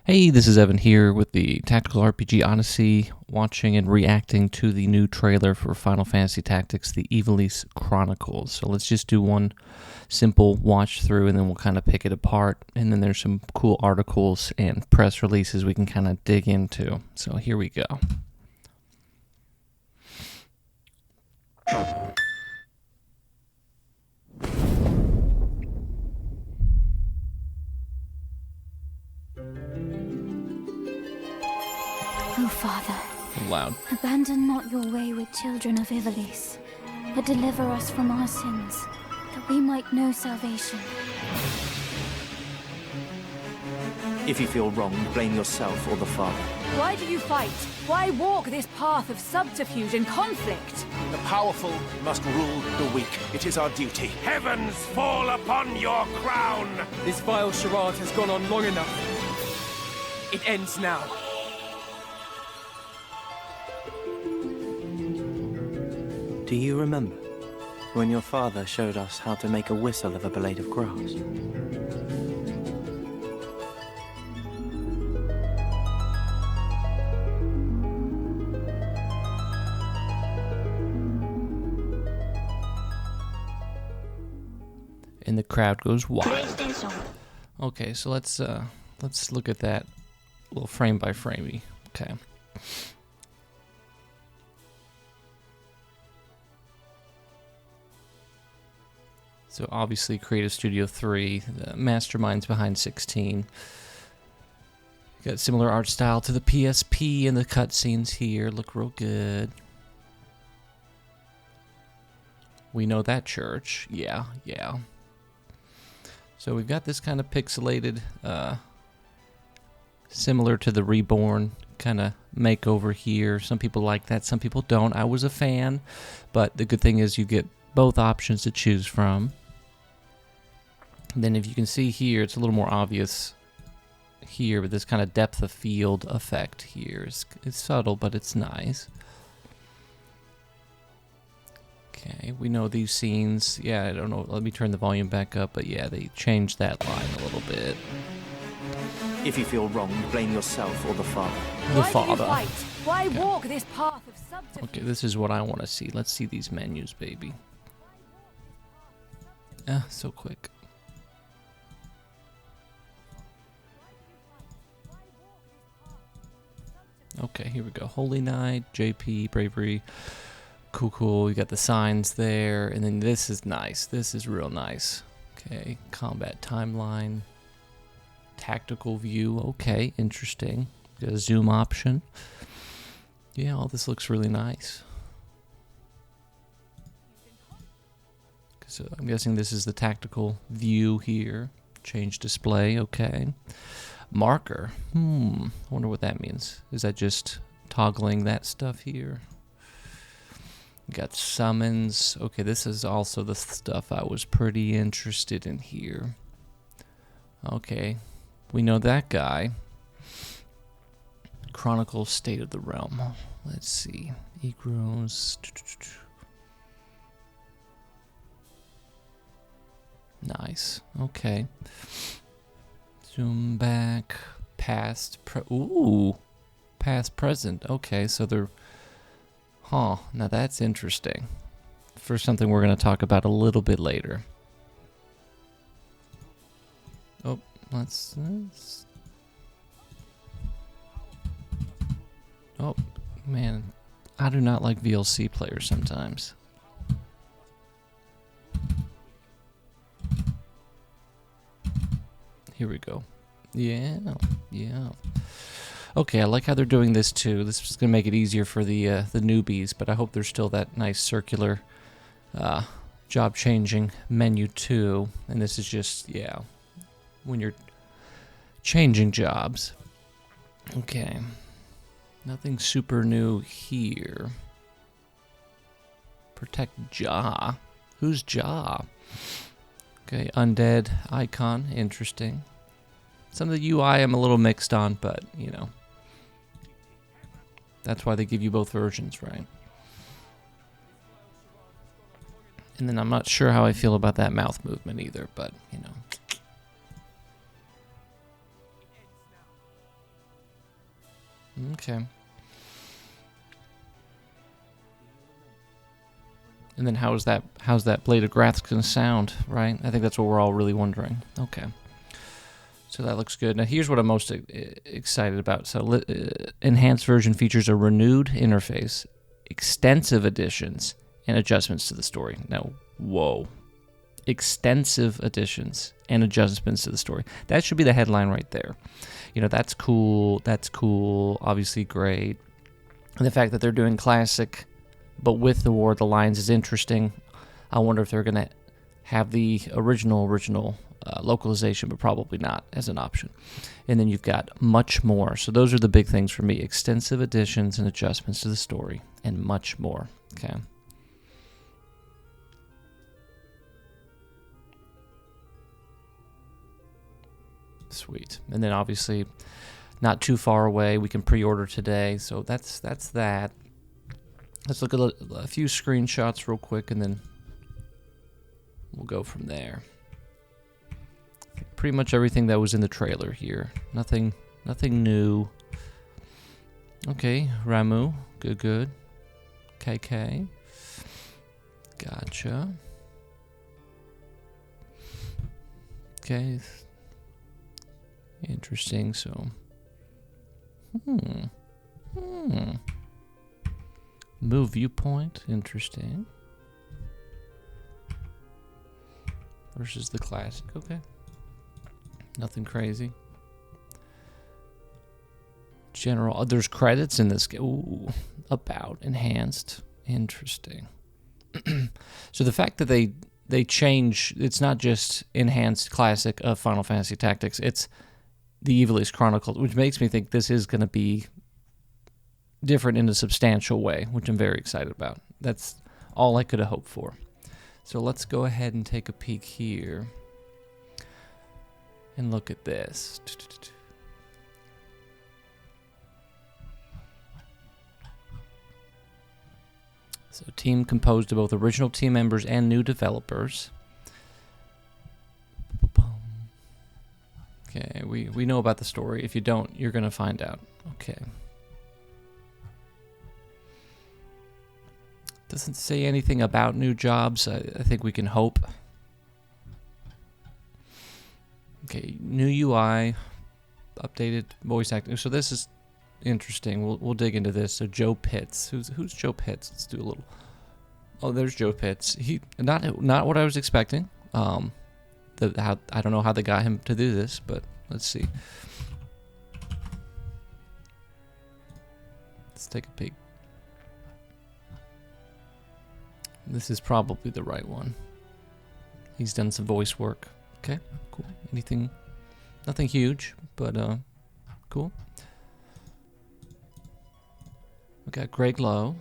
Hey, this is Evan here with the Tactical RPG Odyssey, watching and reacting to the new trailer for Final Fantasy Tactics, the Ivalice Chronicles. So let's just do one simple watch through and then we'll kind of pick it apart. And then there's some cool articles and press releases we can kind of dig into. So here we go. O Father, Loud. abandon not your wayward children of Ivalice, but deliver us from our sins, that we might know salvation. If you feel wrong, blame yourself or the Father. Why do you fight? Why walk this path of subterfuge and conflict? The powerful must rule the weak. It is our duty. Heavens fall upon your crown! This vile charade has gone on long enough. It ends now. Do you remember when your father showed us how to make a whistle of a blade of grass? And the crowd goes wild. Okay, so let's look at that a little frame by framey. Okay. So obviously Creative Studio 3, the masterminds behind 16. Got similar art style to the PSP, and the cutscenes here look real good. We know that church. Yeah. So we've got this kind of pixelated, similar to the Reborn kind of makeover here. Some people like that, some people don't. I was a fan, but the good thing is you get both options to choose from. And then if you can see here, it's a little more obvious here with this kind of depth of field effect here. It's subtle, but it's nice. Okay, we know these scenes. Yeah, I don't know. Let me turn the volume back up. But yeah, they changed that line a little bit. If you feel wrong, blame yourself or the Father. The Why Father. do you fight? Why Okay. walk this path of subterfuge? Okay, this is what I want to see. Let's see these menus, baby. So quick. Okay, here we go. Holy Night, JP, Bravery. Cool. You got the signs there. And then this is nice. This is real nice. Okay, combat timeline. Tactical view. Okay, interesting. Got a zoom option. Yeah, all this looks really nice. So I'm guessing this is the tactical view here. Change display. Okay. Marker. I wonder what that means. Is that just toggling that stuff here? Got summons. Okay, this is also the stuff I was pretty interested in here. Okay, we know that guy. Chronicles, State of the Realm. Let's see. Egros. Nice. Okay. Zoom back. Past. Past, present. Okay, so they're... Huh, now that's interesting. For something we're going to talk about a little bit later. Oh, let's... Oh, man. I do not like VLC players sometimes. Here we go. Yeah. Okay, I like how they're doing this too. This is going to make it easier for the newbies, but I hope there's still that nice circular job-changing menu too. And this is just, yeah, when you're changing jobs. Okay. Nothing super new here. Protect Ja. Who's Ja? Okay, undead icon. Interesting. Some of the UI I'm a little mixed on, but, you know. That's why they give you both versions, right? And then I'm not sure how I feel about that mouth movement either, but, you know. Okay. And then how's that Blade of Grath's gonna sound, right? I think that's what we're all really wondering. Okay. So that looks good. Now here's what I'm most excited about. So enhanced version features a renewed interface, extensive additions, and adjustments to the story. Now, whoa. Extensive additions and adjustments to the story. That should be the headline right there. You know, that's cool. That's cool. Obviously great. And the fact that they're doing classic, but with the War of the Lions is interesting. I wonder if they're going to have the original localization, but probably not as an option. And then you've got much more. So those are the big things for me. Extensive additions and adjustments to the story and much more. Okay. Sweet. And then obviously not too far away. We can pre-order today. So that's that. Let's look at a few screenshots real quick, and then we'll go from there. Pretty much everything that was in the trailer here. Nothing new. Okay, Ramu. Good. KK. Gotcha. Okay. Interesting, so... Move viewpoint, interesting. Versus the classic, okay. Nothing crazy. General, there's credits in this game. Ooh, about enhanced, interesting. So the fact that they change, it's not just enhanced classic of Final Fantasy Tactics, it's the Ivalice Chronicles, which makes me think this is going to be different in a substantial way, which I'm very excited about. That's all I could have hoped for. So let's go ahead and take a peek here and look at this. So team composed of both original team members and new developers. Okay, we know about the story. If you don't, you're going to find out. Okay. Doesn't say anything about new jobs. I think we can hope. Okay, new UI, updated voice acting. So this is interesting. We'll dig into this. So Joe Pitts. Who's Joe Pitts? Let's do a little. Oh, there's Joe Pitts. He not what I was expecting. I don't know how they got him to do this, but let's see. Let's take a peek. This is probably the right one. He's done some voice work. Okay, cool. Nothing huge, but cool. We got Greg Lowe.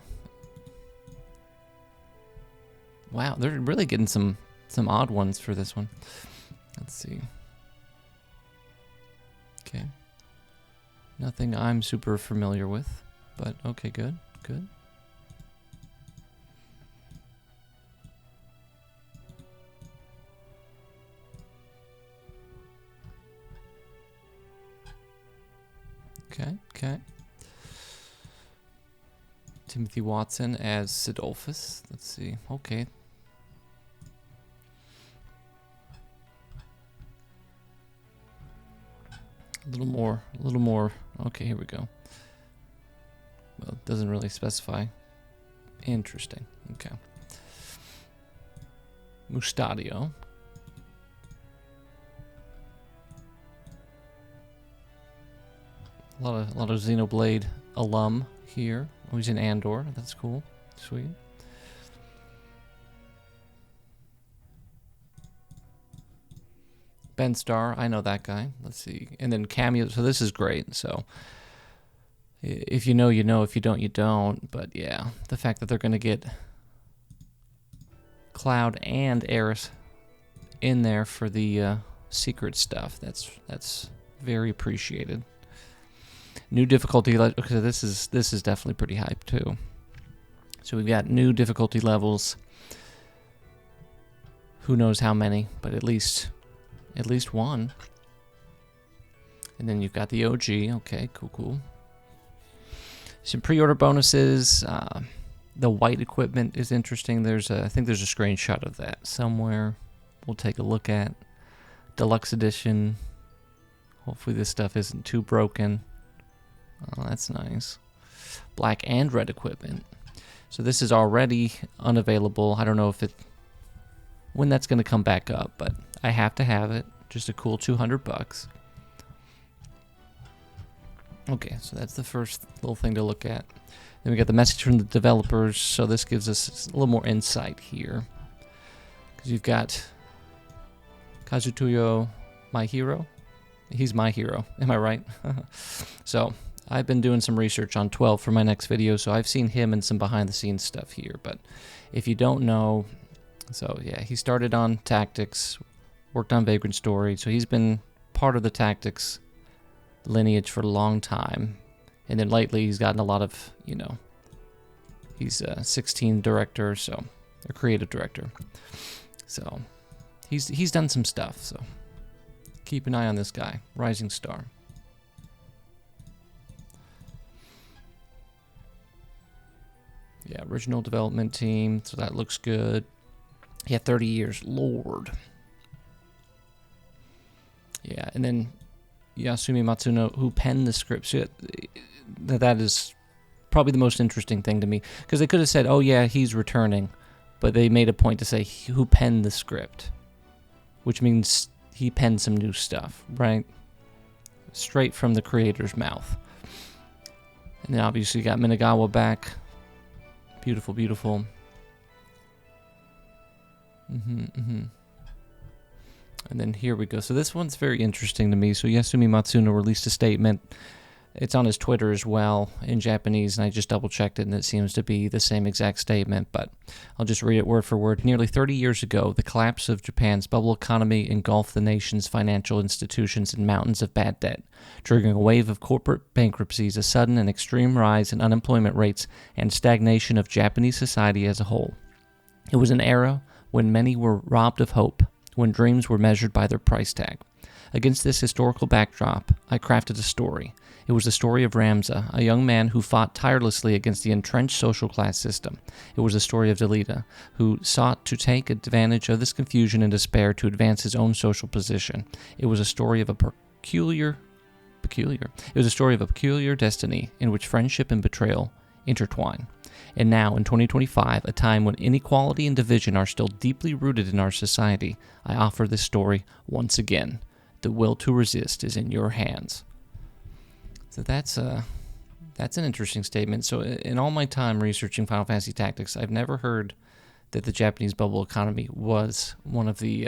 Wow, they're really getting some odd ones for this one. Let's see. Okay. Nothing I'm super familiar with, but okay, good. Okay. Timothy Watson as Sidolphus. Let's see. Okay. A little more. Okay, here we go. Well, it doesn't really specify. Interesting. Okay. Mustadio. A lot of Xenoblade alum here. Oh, he's in Andor. That's cool. Sweet. Ben Starr. I know that guy. Let's see. And then cameo. So this is great. So if you know, you know. If you don't, you don't. But yeah, the fact that they're going to get Cloud and Aerith in there for the secret stuff. That's very appreciated. New difficulty. Okay, this is definitely pretty hype too. So we've got new difficulty levels. Who knows how many, but at least one. And then you've got the OG. Okay, cool. Some pre-order bonuses. The white equipment is interesting. I think there's a screenshot of that somewhere. We'll take a look at. Deluxe edition. Hopefully this stuff isn't too broken. Oh, that's nice. Black and red equipment. So this is already unavailable. I don't know when that's going to come back up, but I have to have it. Just a cool $200. Okay, so that's the first little thing to look at. Then we got the message from the developers, so this gives us a little more insight here. Because you've got Kazutoyo, my hero. He's my hero, am I right? So, I've been doing some research on 12 for my next video, so I've seen him in some behind-the-scenes stuff here. But if you don't know, so yeah, he started on Tactics, worked on Vagrant Story, so he's been part of the Tactics lineage for a long time. And then lately he's gotten a lot of, he's a 16 director, so a creative director. So he's done some stuff, so keep an eye on this guy, rising star. Yeah, original development team, so that looks good. Yeah, 30 years, Lord. Yeah, and then Yasumi Matsuno, who penned the script. So that is probably the most interesting thing to me, because they could have said, oh yeah, he's returning, but they made a point to say who penned the script, which means he penned some new stuff, right? Straight from the creator's mouth. And then obviously you got Minagawa back. Beautiful, beautiful. And then here we go. So this one's very interesting to me. So Yasumi Matsuno released a statement. It's on his Twitter as well in Japanese, and I just double-checked it, and it seems to be the same exact statement, but I'll just read it word for word. Nearly 30 years ago, the collapse of Japan's bubble economy engulfed the nation's financial institutions in mountains of bad debt, triggering a wave of corporate bankruptcies, a sudden and extreme rise in unemployment rates, and stagnation of Japanese society as a whole. It was an era when many were robbed of hope, when dreams were measured by their price tag. Against this historical backdrop, I crafted a story. It was the story of Ramza, a young man who fought tirelessly against the entrenched social class system. It was the story of Delita, who sought to take advantage of this confusion and despair to advance his own social position. It was a story of a peculiar destiny in which friendship and betrayal intertwine. And now, in 2025, a time when inequality and division are still deeply rooted in our society, I offer this story once again. The will to resist is in your hands. So that's an interesting statement. So in all my time researching Final Fantasy Tactics, I've never heard that the Japanese bubble economy was one of the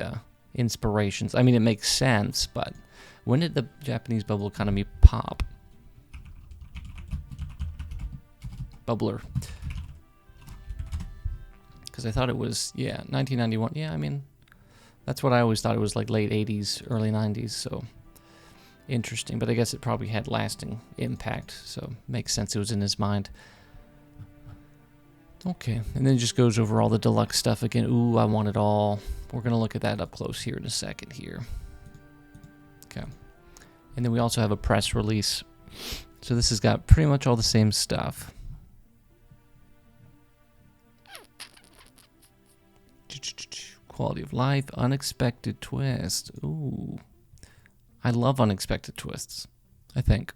inspirations. I mean, it makes sense, but when did the Japanese bubble economy pop? Bubbler. Because I thought it was, 1991. Yeah, I mean, that's what I always thought. It was like late 80s, early 90s, so interesting. But I guess it probably had lasting impact, so makes sense it was in his mind. Okay, and then it just goes over all the deluxe stuff again. Ooh, I want it all. We're going to look at that up close here in a second here. Okay. And then we also have a press release. So this has got pretty much all the same stuff. Quality of life, unexpected twist. Ooh. I love unexpected twists, I think.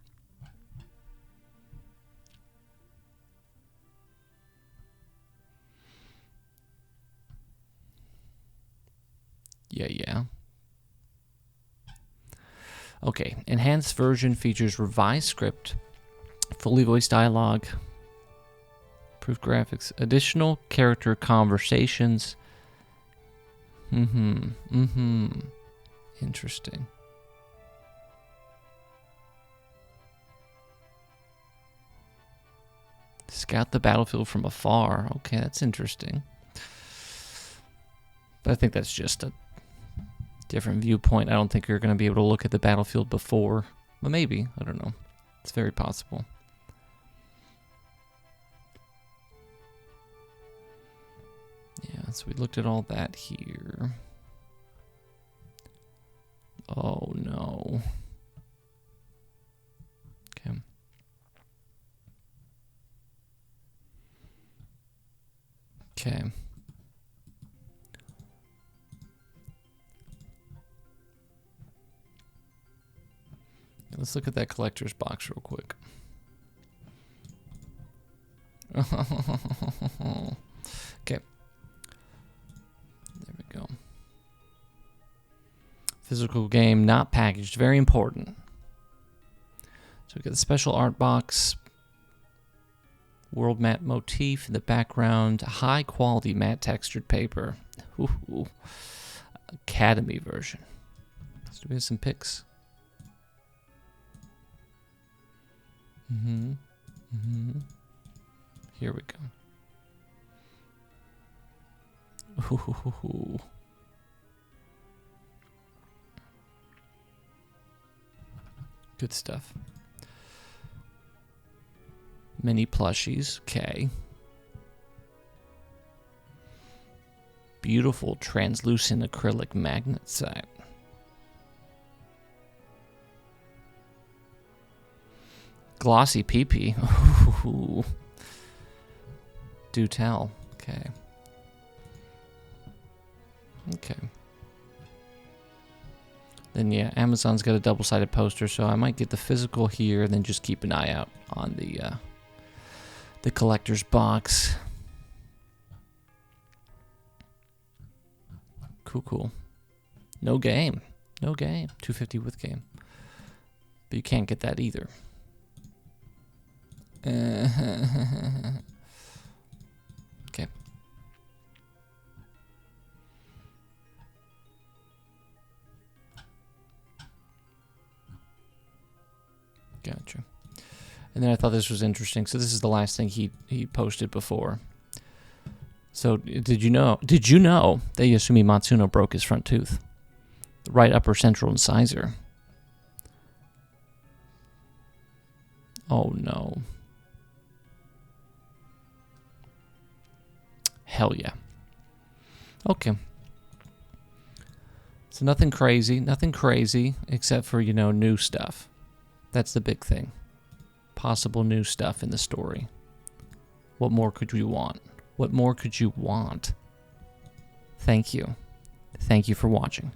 Yeah. Okay, enhanced version features revised script, fully voiced dialogue, improved graphics, additional character conversations. Interesting. Scout the battlefield from afar. Okay, that's interesting. But I think that's just a different viewpoint. I don't think you're going to be able to look at the battlefield before. But maybe. I don't know. It's very possible. Yeah, so we looked at all that here. Oh, no. Okay. Okay. Let's look at that collector's box real quick. Okay. There we go. Physical game, not packaged. Very important. So we got the special art box. World map motif in the background. High quality matte textured paper. Ooh. Academy version. So we have some pics. Here we go. Ooh. Good stuff. Mini plushies. Okay. Beautiful translucent acrylic magnet set. Glossy PP. Ooh. Do tell. Okay. Okay. Then yeah, Amazon's got a double-sided poster, so I might get the physical here, and then just keep an eye out on the collector's box. Cool. No game. 250 with game. But you can't get that either. Okay. Gotcha. And then I thought this was interesting. So this is the last thing he posted before. So did you know that Yasumi Matsuno broke his front tooth? Right upper central incisor. Oh no. Hell yeah. Okay. So nothing crazy except for, new stuff. That's the big thing. Possible new stuff in the story. What more could you want? What more could you want? Thank you. Thank you for watching.